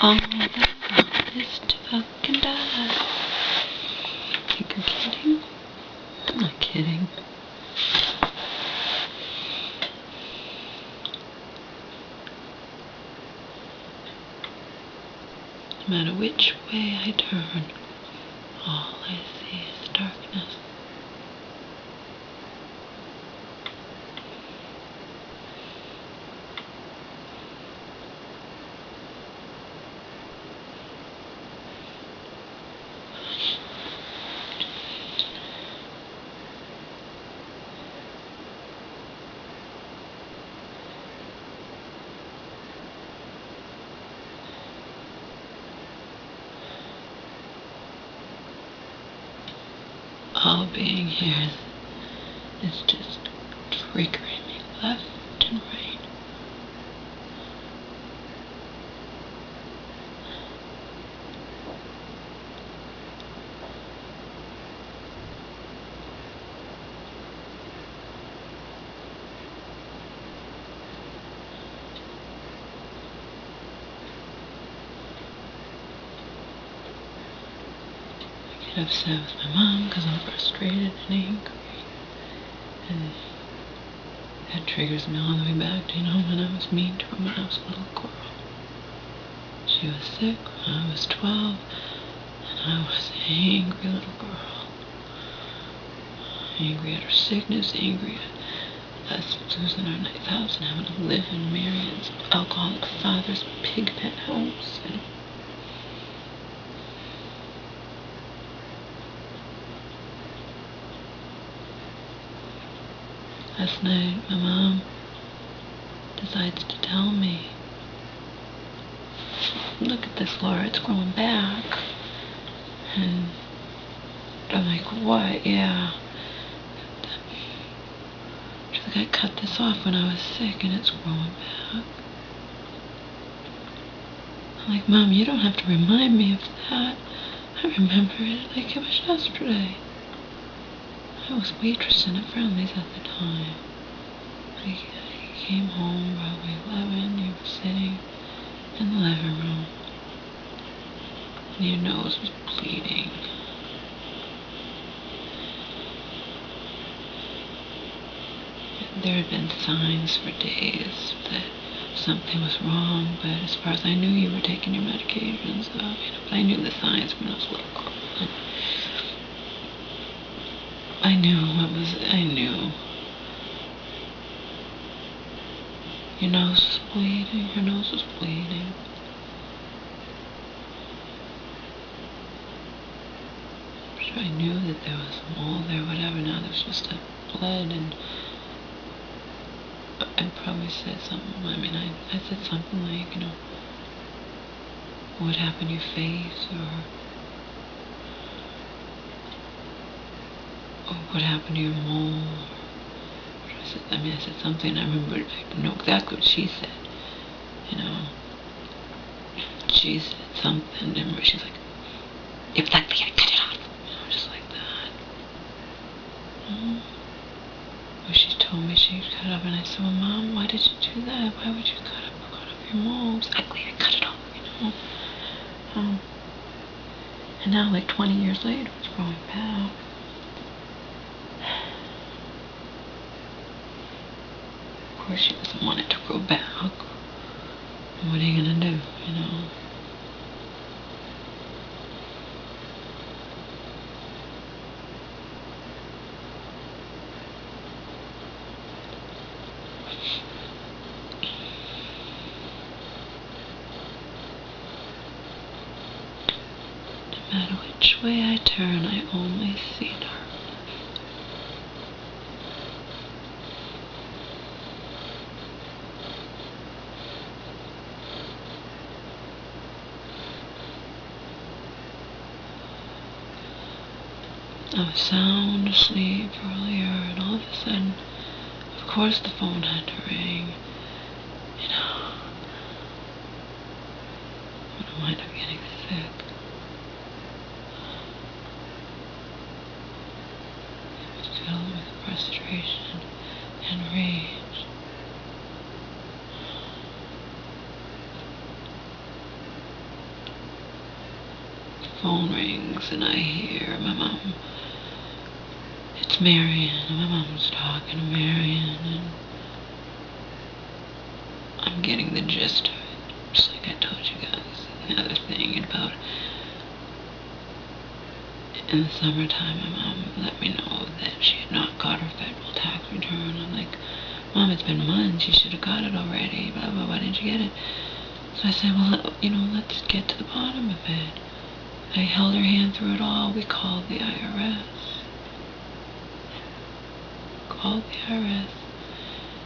All I want is to fucking die. Think I'm kidding? I'm not kidding. No matter which way I turn, all I see is darkness. All being here is just triggering me left and right. I get upset with my mom because I'm frustrated and angry. And that triggers me all the way back to, when I was mean to her when I was a little girl. She was sick when I was 12, and I was an angry little girl. Angry at her sickness, angry at us losing our nice house and having to live in Marion's alcoholic father's pig pen house. And last night, my mom decides to tell me, look at this, Laura, it's growing back. And I'm like, what? Yeah. She's like, I cut this off when I was sick and it's growing back. I'm like, Mom, you don't have to remind me of that. I remember it like it was yesterday. I was waitressing at Friendly's at the time. I came home probably 11. You were sitting in the living room. And your nose was bleeding. There had been signs for days that something was wrong, but as far as I knew, you were taking your medications. But I knew the signs when I was a little girl. I knew. Your nose was bleeding. So I knew that there was mold there, whatever. Now there's just blood, and I probably said something. I said something like, what happened to your face, or what happened to your mole? I said something. I know exactly what she said. She said something, and she's like, if that thing, I cut it off. Just like that. Well, she told me she'd cut off, and I said, well, Mom, why did you do that? Why would you cut off your mole? Exactly, I cut it off, And now, like 20 years later, it's growing back. Of course, she doesn't want it to grow back. What are you gonna do, No matter which way I turn, I only see darkness. I was sound asleep earlier, and all of a sudden, of course the phone had to ring. When I wind up getting sick. I was filled with frustration and rage. phone rings and I hear my mom. It's Marion, and my mom's talking to Marion, and I'm getting the gist of it. Just like I told you guys the other thing about in the summertime, my mom let me know that she had not got her federal tax return. I'm like, Mom, it's been months. You should have got it already. Blah, blah, why didn't you get it? So I said, well, let's get to the bottom of it. I held her hand through it all. We called the IRS.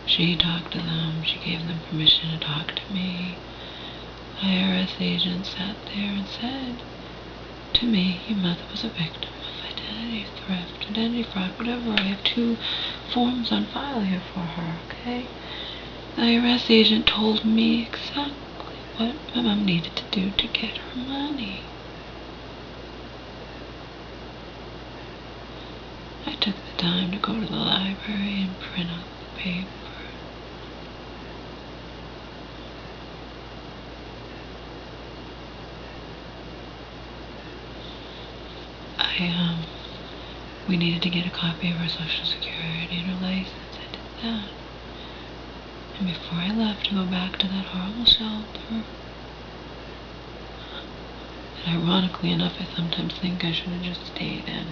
She talked to them. She gave them permission to talk to me. IRS agent sat there and said to me, your mother was a victim of identity theft, identity fraud, whatever. I have 2 forms on file here for her, okay? The IRS agent told me exactly what my mom needed to do to get her money. I took the time to go to the library and print out the paper. We needed to get a copy of her Social Security and her license. I did that. And before I left to go back to that horrible shelter, that ironically enough I sometimes think I should have just stayed in.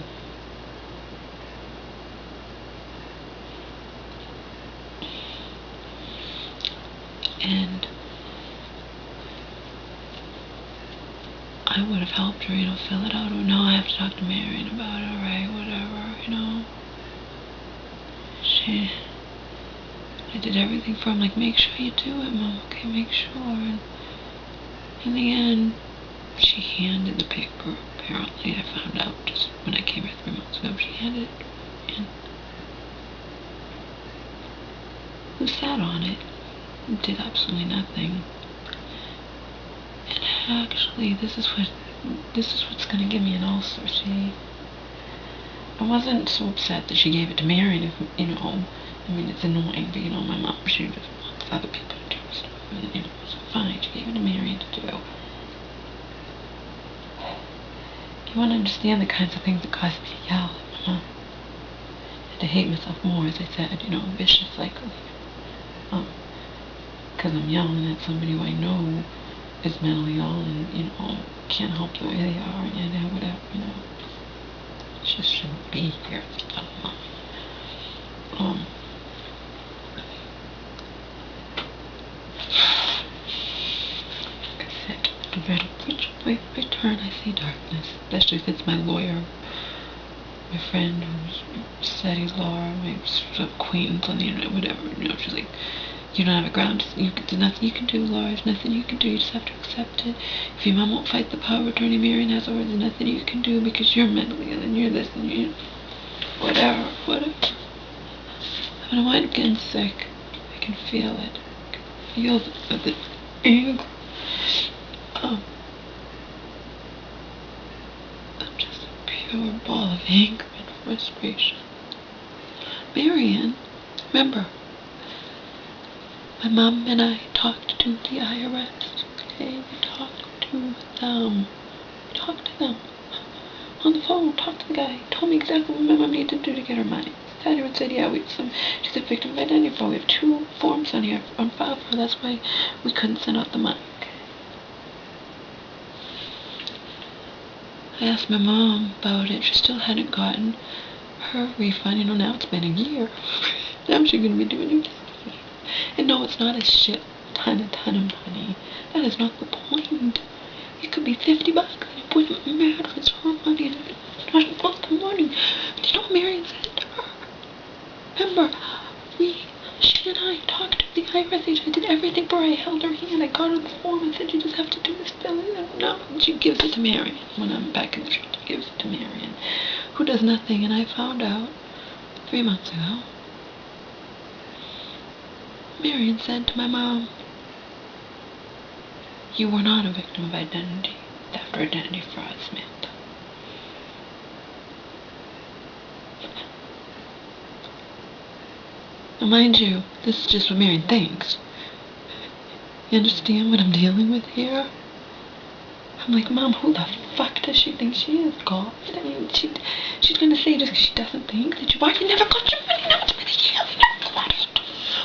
And I would have helped her, fill it out. Or no, I have to talk to Marion about it, alright, whatever, I did everything for him, like, make sure you do it, Mom, okay, make sure. And in the end, she handed the paper, apparently. I found out just when I came here 3 months ago, she handed it in. Who sat on it, did absolutely nothing. And actually, this is what's gonna give me an ulcer, see? I wasn't so upset that she gave it to Marion, it's annoying, but my mom, she just wants other people to do stuff, and so fine, she gave it to Marion to do. You want to understand the kinds of things that cause me to yell at my mom, and to hate myself more, as I said, vicious cycle. Because I'm yelling at somebody who I know is mentally ill and, can't help the way they are, and whatever, just shouldn't be here. I said, no matter which way I turn, I see darkness, especially if it's my lawyer, my friend who's studies law, my acquaintance on the internet, whatever, she's like, you don't have a ground, there's nothing you can do, Laura, there's nothing you can do, you just have to accept it. If your mom won't fight the power of attorney Marion has over, there's nothing you can do because you're mentally ill and you're this and you're whatever. When I wind up getting sick, I can feel it. I can feel the anger. I'm just a pure ball of anger and frustration. Marion, remember, my mom and I talked to the IRS, okay? We talked to them. On the phone, talked to the guy. He told me exactly what my mom needed to do to get her money. Said, yeah, she's a victim of identity fraud. We have 2 forms on here on file for her. That's why we couldn't send out the money, okay? I asked my mom about it. She still hadn't gotten her refund. Now it's been a year. Now she's going to be doing it. And no, it's not a shit ton of money. That is not the point. It could be $50, and it wouldn't matter. It's her money, and I don't want the money. Do you know what Marion said to her? Remember, she and I talked to the IRS agent. I did everything for her. I held her hand. I got her the form and said, you just have to do this, fill it out. No, she gives it to Marion. When I'm back in the shelter, she gives it to Marion, who does nothing. And I found out 3 months ago, Marion said to my mom, you were not a victim of identity theft or identity fraud, Samantha. Now, mind you, this is just what Marion thinks. You understand what I'm dealing with here? I'm like, Mom, who the fuck does she think she is, God? I mean, she's gonna say just because she doesn't think that why you never got your money? Now it's been a year. You never got it.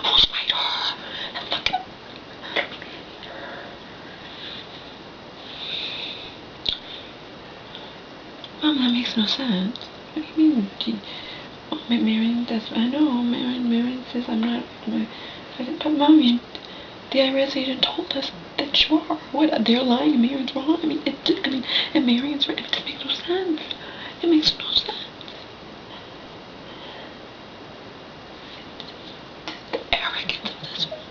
Who's right, her? And fucking. Mom, that makes no sense. What do you mean? Marion, I know. Marion says I'm not. But Mom, the IRS agent told us that you are. What? They're lying and Marion's wrong? And Marion's right. It makes no sense. It makes no sense. The arrogance of this woman,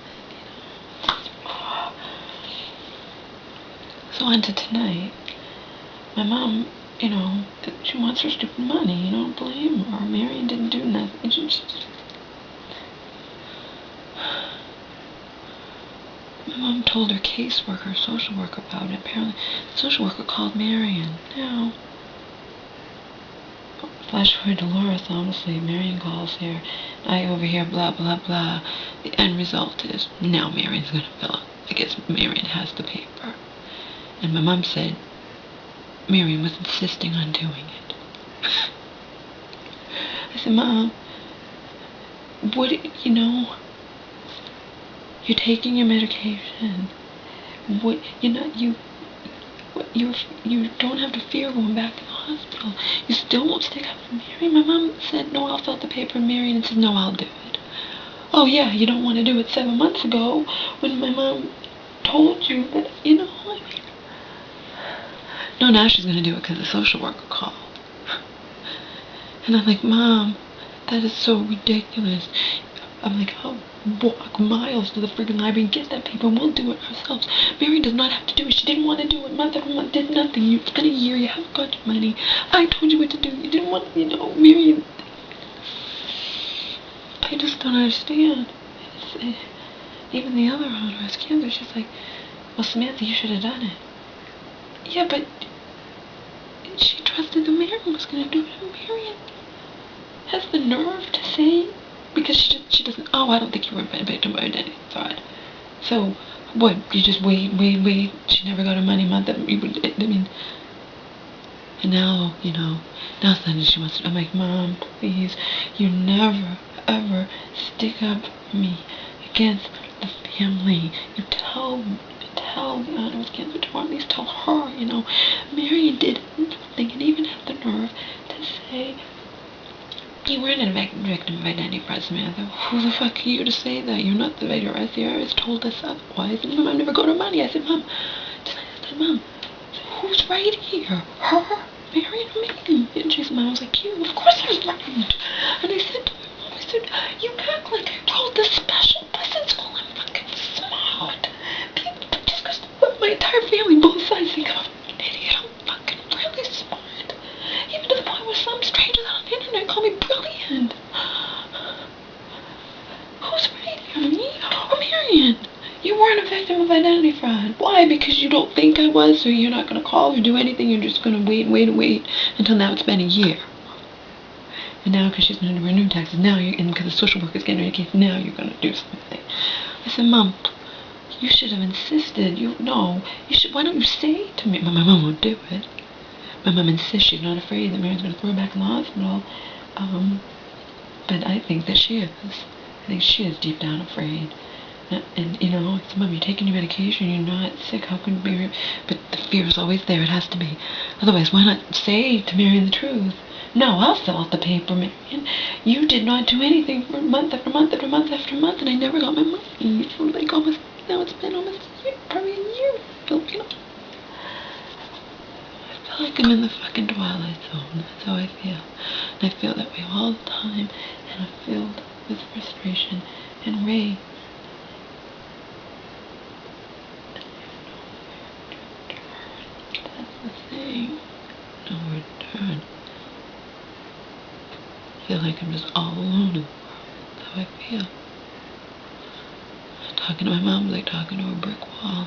So on to tonight. My mom, she wants her stupid money. Don't blame her. Marion didn't do nothing. My mom told her caseworker, social worker about it. Apparently, the social worker called Marion. Now, flash forward to Dolores, honestly, Marion calls here. I over here, blah, blah, blah. The end result is, now Marion's going to fill it. I guess Marion has the paper. And my mom said, Marion was insisting on doing it. I said, Mom, you're taking your medication. You don't have to fear going back to the hospital. You still won't stick up for Marion. My mom said, no, I'll fill out the paper. Marion said, no, I'll do it. Oh, yeah, you don't want to do it 7 months ago when my mom told you that, No, now she's going to do it because the social worker called. And I'm like, Mom, that is so ridiculous. I'm like, I'll walk miles to the friggin' library and get that paper and we'll do it ourselves. Marion does not have to do it. She didn't want to do it. Month after month, did nothing. It's been a year. You haven't got your money. I told you what to do. You didn't want to, Marion. I just don't understand. Even the other one who has cancer, she's like, well, Samantha, you should have done it. Yeah, but she trusted that Marion was going to do it. And Marion has the nerve to say, because she doesn't, I don't think you were a victim of identity fraud. So, what, you just wait, she never got her money, and now, now suddenly she wants to, I'm like, Mom, please, you never, ever stick up for me against the family. You tell the owner of cancer to at least tell her, Marion did nothing and even had the nerve to say, you weren't a victim of identity fraud, Samantha. Who the fuck are you to say that? You're not the victim. The IRS told us otherwise. And Mom never got her money. I said, Mom, so who's right here? Her? Marion or me? And she said, Mom, I was like, you. Of course I was right. And I said to her, Mom, you act like I told this special person school I'm fucking smart. Just because my entire family, both sides, think I'm an idiot. I'm fucking really smart. Even to the point where some strangers on the internet call me brilliant. Who's right here, me or Marion? You weren't a victim of identity fraud. Why? Because you don't think I was, so you're not going to call or do anything. You're just going to wait until now it's been a year. And now, because she's going to do her new taxes, and because the social worker's getting her case, now you're going to do something. I said, Mom, you should have insisted. Why don't you say to me? My mom won't do it. My mom insists she's not afraid that Marion's going to throw her back in the hospital. But I think that she is. I think she is deep down afraid. And it's, Mom, you're taking your medication, you're not sick, how can Marion? But the fear is always there, it has to be. Otherwise, why not say to Marion the truth? No, I'll fill out the paper, Marion. You did not do anything for month after month after month after month, and I never got my money. For like now it's been almost a year, probably a year. I feel like I'm in the fucking twilight zone. That's how I feel. And I feel that way all the time, and I'm filled with frustration and rage. That's the thing. Nowhere to turn. I feel like I'm just all alone in the world. That's how I feel. Talking to my mom is like talking to a brick wall.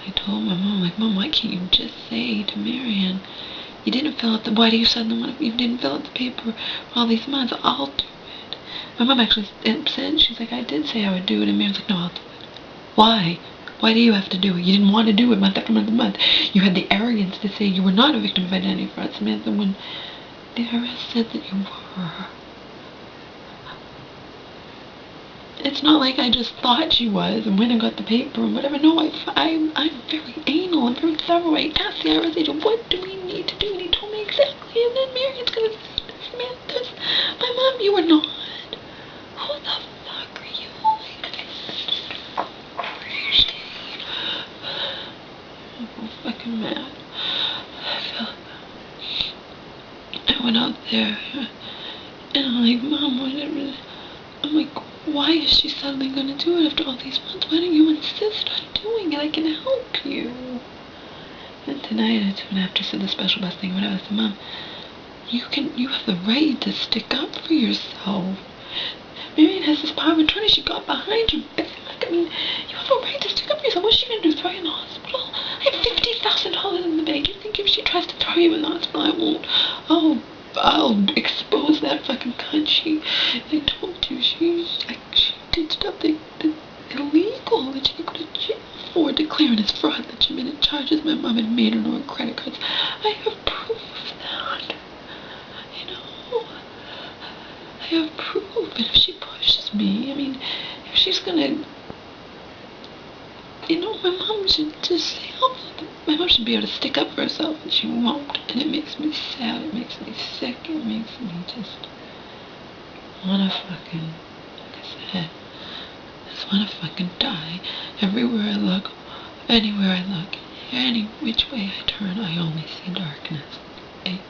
I told my mom, Mom, why can't you just say to Marion, you didn't fill out why do you suddenly want to, you didn't fill out the paper for all these months, I'll do it. My mom actually said, she's like, I did say I would do it, and Marion's like, no, I'll do it. Why? Why do you have to do it? You didn't want to do it month after month after month. You had the arrogance to say you were not a victim of identity fraud, Samantha, when the IRS said that you were. It's not like I just thought she was and went and got the paper and whatever. No, I'm very anal. I'm very thorough. I asked the IRS agent, what do we need to do? And he told me exactly. And then Marion's going to say, Samantha, my mom, you were not. Who the fuck are you? Crazy. I'm so fucking mad. I went out there and I'm like, Mom, whatever. I'm like, why is she suddenly going to do it after all these months? Why don't you insist on doing it? I can help you. And tonight, when after I said the special bus thing, whatever, I said, Mom, you have the right to stick up for yourself. Marion has this power of attorney. She got behind you. I mean, you have a right to stick up for yourself. What's she going to do, throw you in the hospital? I have $50,000 in the bank. You think if she tries to throw you in the hospital, I won't? I'll expose that fucking cunt. I told you, she did stuff that illegal that she could go to jail for, declaring as fraud legitimate charges my mom had made on her credit cards. I have proof of that. You know, I have proof. And if she pushes me, I mean, if she's gonna, you know, my mom should just say, my mom should be able to stick up for herself, and she won't. And it makes me sad, it makes me sick, it makes me just wanna fucking, like I said, just wanna fucking die. Everywhere I look, anywhere I look, any which way I turn, I only see darkness. Okay?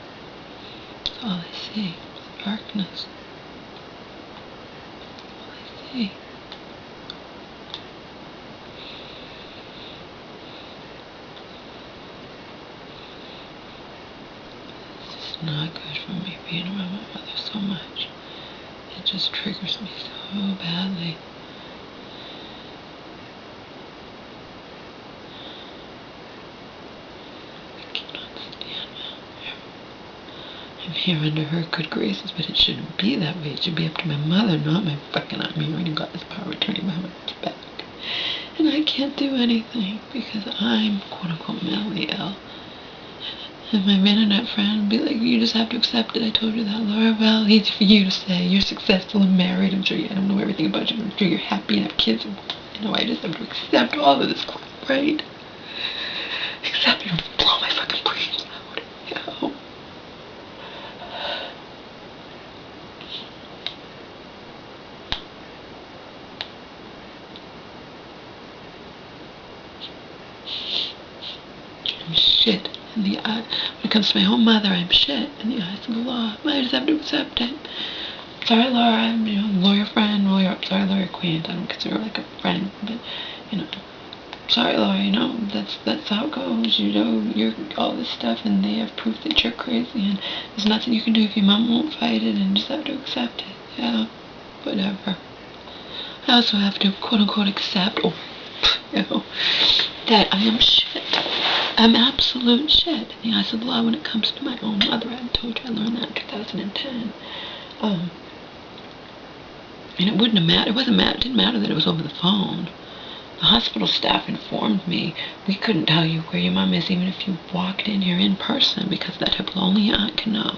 That's all I see, is darkness. All I see. Not good for me being around my mother so much. It just triggers me so badly. I cannot stand I'm here under her good graces, but it shouldn't be that way. It should be up to my mother, not my fucking Aunt Mary, who got this power of attorney behind my back. And I can't do anything because I'm quote-unquote mentally ill. And my internet friend would be like, you just have to accept it. I told you that, Laura. Well, it's for you to say. You're successful and married. I'm sure I don't know everything about you. I'm sure you're happy and have kids. You know, I just have to accept all of this crap, right? Accept it and blow my fucking brains out. You know? I'm shit. In the eye, when it comes to my own mother, I'm shit in the eyes of the law. I just have to accept it. Sorry, Laura, I'm, you know, lawyer friend, sorry, lawyer queen. I don't consider her like a friend, but, you know, sorry, Laura, you know, that's how it goes. You know, you're all this stuff, and they have proof that you're crazy, and there's nothing you can do if your mom won't fight it, and just have to accept it. Yeah, whatever. I also have to, quote unquote, accept, you know, that I am shit. I'm absolute shit in the eyes of the law when it comes to my own mother. I told you I learned that in 2010. And it wouldn't have mattered. It didn't matter that it was over the phone. The hospital staff informed me we couldn't tell you where your mom is even if you walked in here in person because that type of only your aunt can know.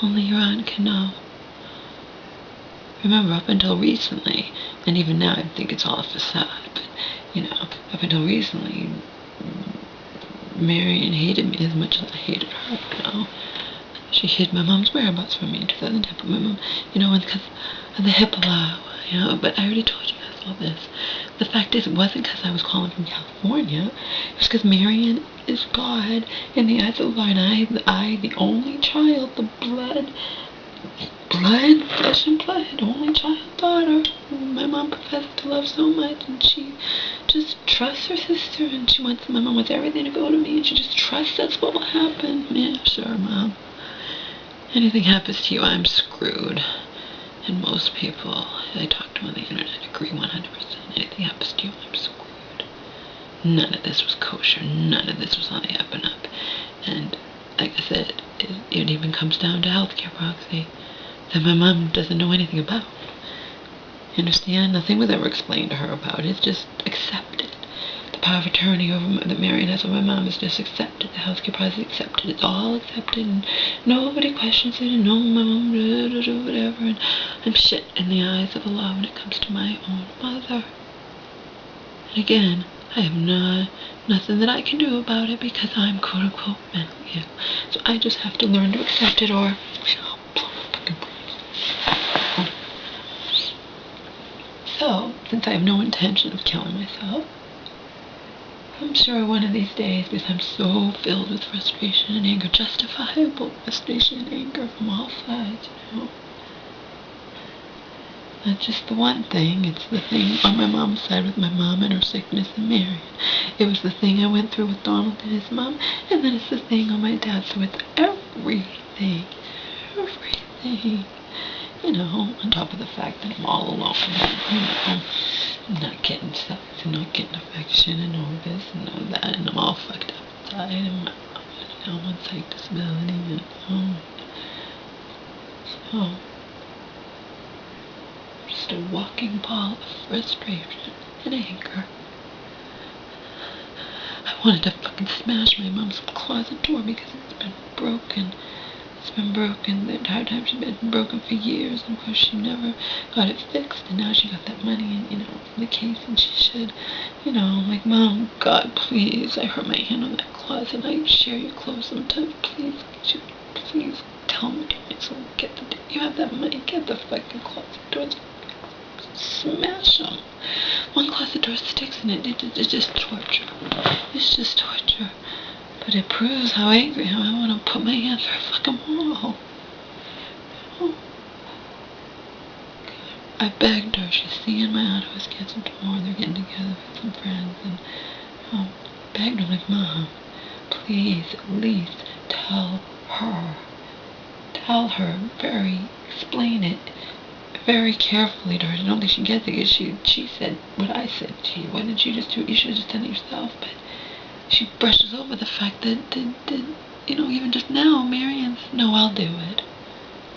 Only your aunt can know. Remember, up until recently, and even now I think it's all a facade, but, you know, up until recently, Marion hated me as much as I hated her, you know. She hid my mom's whereabouts from me in 2010, but my mom, you know, because of the HIPAA law, you know, but I already told you guys all this. The fact is, it wasn't because I was calling from California. It was because Marion is God in the eyes of the law, and I, the only child, the flesh and blood, only child daughter, who my mom professed to love so much, and she just trusts her sister, and she wants, my mom wants everything to go to me, and she just trusts that's what will happen. Yeah, sure, Mom. Anything happens to you, I'm screwed. And most people I talk to on the internet agree 100%. Anything happens to you, I'm screwed. None of this was kosher. None of this was on the up and up. And like I said, it even comes down to healthcare proxy that my mom doesn't know anything about. You understand? Nothing was ever explained to her about it. It's just accepted. The power of attorney over that Marion has over my mom is just accepted. The healthcare policy is accepted. It's all accepted, and nobody questions it, and no, my mom, whatever, and I'm shit in the eyes of the law when it comes to my own mother. And again, I have nothing that I can do about it because I'm quote-unquote mentally ill. So I just have to learn to accept it, or so, since I have no intention of killing myself, I'm sure one of these days, because I'm so filled with frustration and anger, justifiable frustration and anger from all sides, you know. Not just the one thing, it's the thing on my mom's side with my mom and her sickness and Marion. It was the thing I went through with Donald and his mom, and then it's the thing on my dad's side with everything. You know, on top of the fact that I'm all alone, you know, I'm not getting sex, and not getting affection, and all this and all that, and I'm all fucked up inside, and I'm on psych disability, and so just a walking ball of frustration and anger. I wanted to fucking smash my mom's closet door because it's been broken. It's been broken the entire time. She's been broken for years, and of course she never got it fixed, and now she got that money, and, you know, in the case, and she should, you know, like, Mom, God, please, I hurt my hand on that closet, I share your clothes sometimes, please tell me, so you have that money, get the fucking closet doors, smash them. One closet door sticks in it, it's just torture. It's just torture. But it proves how angry I want to put my hand through a fucking wall. Oh. I begged her. She's seeing my aunt who was canceled tomorrow. They're getting together with some friends. And begged her, like, Mom, please at least tell her. Explain it very carefully to her. I don't think she gets it because she said what I said to you. Why didn't you just do it? You should have just done it yourself. But she brushes over the fact that you know, even just now, Marion's, no, I'll do it.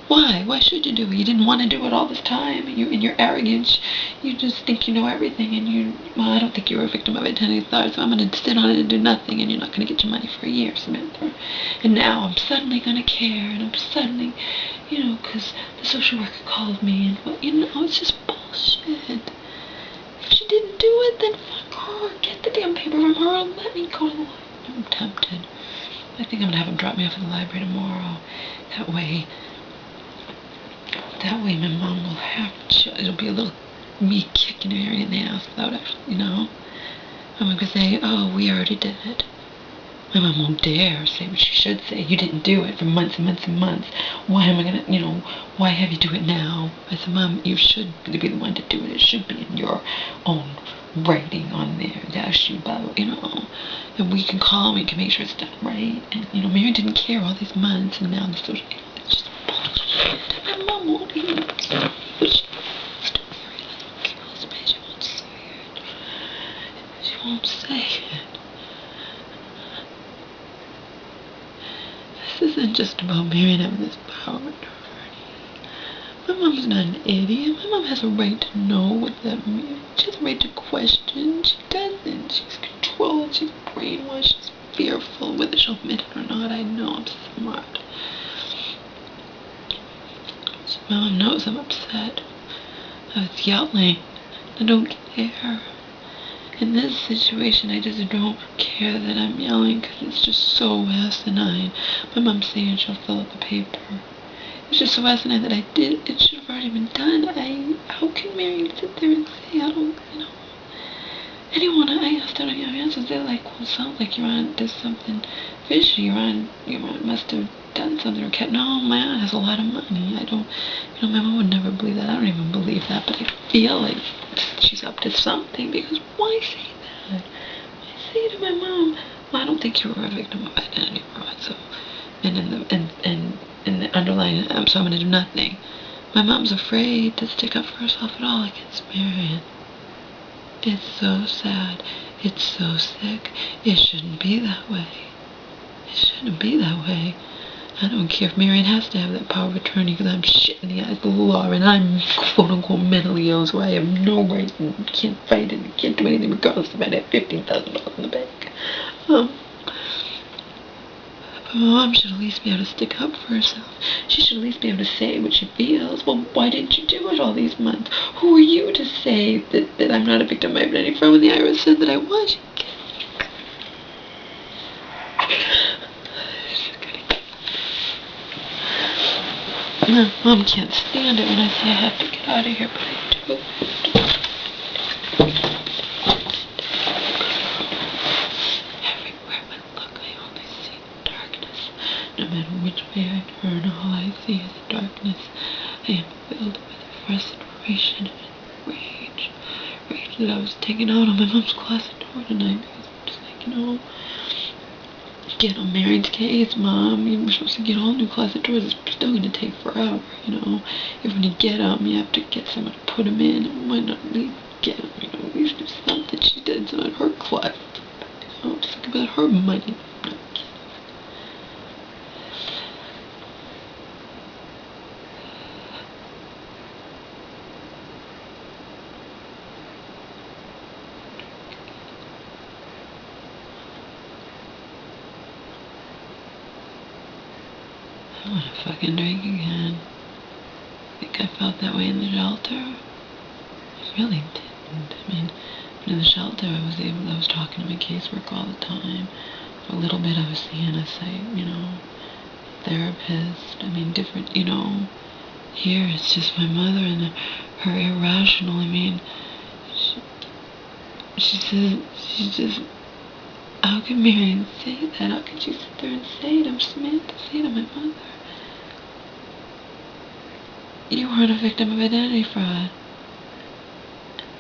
Why? Why should you do it? You didn't want to do it all this time. In your arrogance, you just think you know everything, and well, I don't think you were a victim of it until you thought, so I'm going to sit on it and do nothing, and you're not going to get your money for a year, Samantha. And now I'm suddenly going to care, and I'm suddenly, you know, because the social worker called me, and, well, you know, it's just bullshit. If she didn't do it, then fuck her. Get the damn paper from her and let me go to the library. I'm tempted. I think I'm going to have him drop me off at the library tomorrow. That way my mom will have to, it'll be a little me kicking her in the ass without actually, you know. I'm going to say, oh, we already did it. My mom won't dare say what she should say. You didn't do it for months and months and months. Why am I going to, you know, why have you do it now? I said, Mom, you should be the one to do it. It should be in your own writing on there. Dash you about, you know. And we can call and we can make sure it's done right. And, you know, Mary didn't care all these months, and now the social, you know, it's just bullshit. And my mom won't even say it. She won't say it. She won't say it. This isn't just about Mary having this power of attorney. My mom's not an idiot. My mom has a right to know what that means. She has a right to question. She doesn't. She's controlled. She's brainwashed. She's fearful. Whether she'll admit it or not, I know I'm smart. So my mom knows I'm upset. I was yelling. I don't care. In this situation, I just don't care that I'm yelling because it's just so asinine. My mom's saying she'll fill out the paper. It's just so asinine that I did. It should have already been done. How can Mary sit there and say, I don't, you know. Anyone I asked her, you know, answers, they're like, well, it sounds like your aunt does something fishy. Your aunt must have done something or kept. No, my aunt has a lot of money. I don't, you know, my mom would never believe that. I don't even believe that, but I feel like she's up to something, because why say that? Why say to my mom, well, I don't think you were a victim of identity fraud, so, and in the underlying, so I'm going to do nothing. My mom's afraid to stick up for herself at all against Marion. It's so sad. It's so sick. It shouldn't be that way. It shouldn't be that way. I don't care if Marion has to have that power of attorney because I'm shit in the eyes of the law and I'm quote-unquote mentally ill, so I have no right and can't fight it and can't do anything regardless if I have $15,000 in the bank. But my mom should at least be able to stick up for herself. She should at least be able to say what she feels. Well, why didn't you do it all these months? Who are you to say that I'm not a victim of identity fraud when the IRS said that I was? No, Mom can't stand it when I say I have to get out of here, but I do. Everywhere I look, I only see darkness. No matter which way I turn, all I see is darkness. I am filled with frustration and rage. Rage that I was taking out on my mom's closet door tonight because I'm just like, get on Marion's case, Mom. You were supposed to get all new closet doors. It's still going to take forever, If when you get them, you have to get someone to put them in. And why not at least get them, at least do something. She did on her closet. Just think about her money. I want to fucking drink again. I think I felt that way in the shelter. I really didn't. I mean, in the shelter I was talking to my caseworker all the time. For a little bit I was seeing a therapist. I mean, different, Here it's just my mother and her irrational, she says, she's just, how can Marion say that? How can she sit there and say it? I'm just meant to say to my mother. You weren't a victim of identity fraud.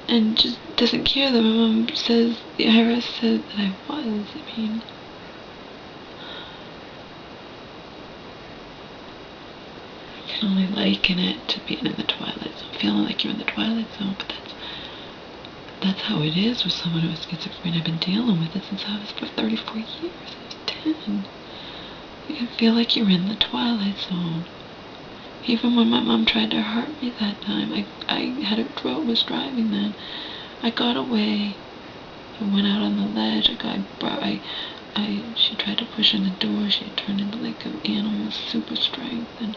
And just doesn't care that my mom says, the IRS said that I was. I can only liken it to being in the Twilight Zone. Feeling like you're in the Twilight Zone, but that's how it is with someone who is schizophrenic. I've been dealing with it since I was for 34 years. I was 10. You can feel like you're in the Twilight Zone. Even when my mom tried to hurt me that time, I was driving then. I got away. I went out on the ledge. She tried to push in the door. She had turned into like an animal with super strength, and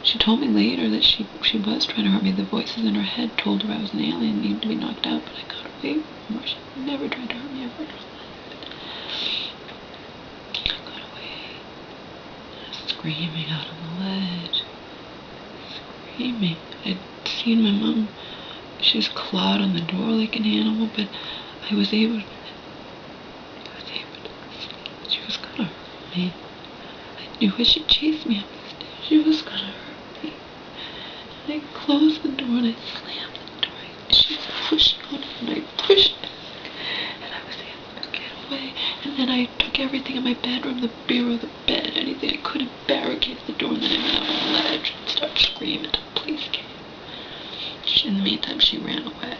she told me later that she was trying to hurt me. The voices in her head told her I was an alien and needed to be knocked out, but I got away from her. She never tried to hurt me ever in her life. I got away. I was screaming out on the ledge. Screaming. I'd seen my mom. She was clawed on the door like an animal, but I was able to see that she was gonna hurt me. I knew as she chased me up the stairs, she was gonna hurt me. And I closed the door and I slammed the door. She was pushing on it and I pushed back. And I was able to get away. And then I took everything in my bedroom, the bureau, the bed, anything I could, and barricaded the door, and then I went out on the ledge and started screaming until the police came. In the meantime, she ran away,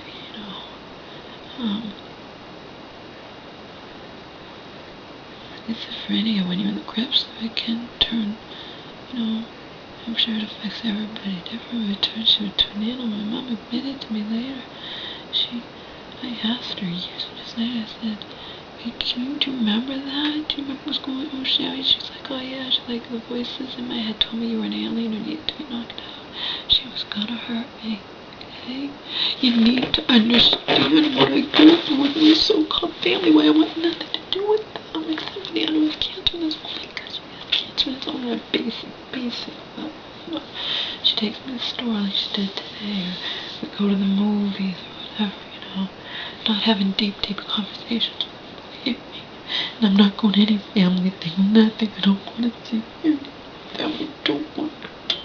Schizophrenia, when you're in the grips of it, can turn, I'm sure it affects everybody differently. She would turn in. My mom admitted to me later. I asked her years later, I said, hey, do you remember that? Do you remember what's going on? She's like, oh yeah. She's like, the voices in my head told me you were an alien who needed to be knocked out. She was gonna hurt me. Okay? You need to understand what I go through with my so-called family, why I want nothing to do with them, except for the animal with cancer. That's all my cousin has cancer. It's all that basic level, She takes me to the store like she did today, or we go to the movies, or whatever, Not having deep conversations with them, believe me. And I'm not going to any family thing, nothing. I don't want to see any family, don't want to.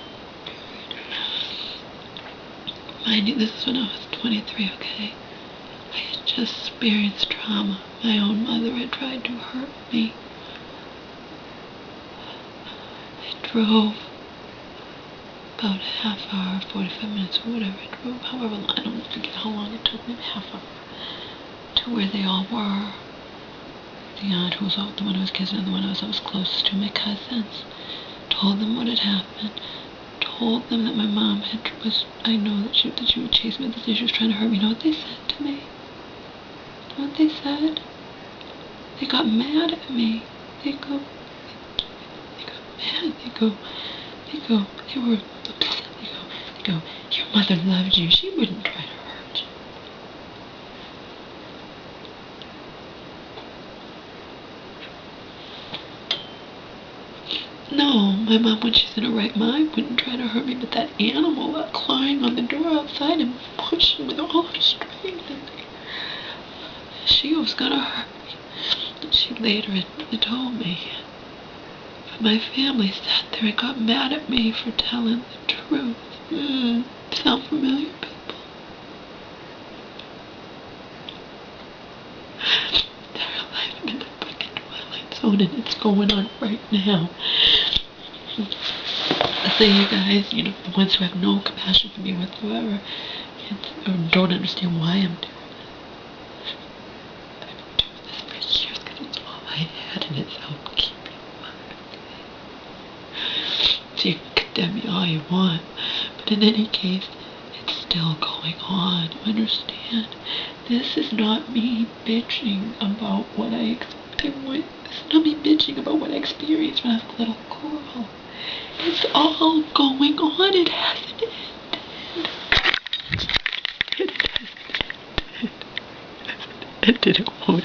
Mind you, this is when I was 23, okay? I had just experienced trauma. My own mother had tried to hurt me. I drove about a half hour, 45 minutes, or whatever. I drove however long, I don't forget how long it took, maybe half hour, to where they all were. The aunt who was the one who was kissing and the one I was closest to, my cousins. told them what had happened. Told them that my mom I know that she would chase me, that she was trying to hurt me. You know what they said to me? You know what they said? They got mad at me. They got mad. They were upset. They go, your mother loved you. She wouldn't try to hurt you. No, my mom, when she's in her right mind, wouldn't try to hurt me, but that animal, clawing on the door outside and pushing with all her strength, and she was gonna hurt me. And she later had told me. But my family sat there and got mad at me for telling the truth. Sound familiar, people? They're alive in the fucking Twilight Zone, and it's going on right now. So you guys, the ones who have no compassion for me whatsoever, or don't understand why I'm doing this. I've been doing this for years because it's all I had, and it's helped keep me alive. So you can condemn me all you want, but in any case, it's still going on. Understand? This is not me bitching about what I experienced. This is not me bitching about what I experienced when I was a little girl. It's all going on. It hasn't ended. It hasn't ended. It won't.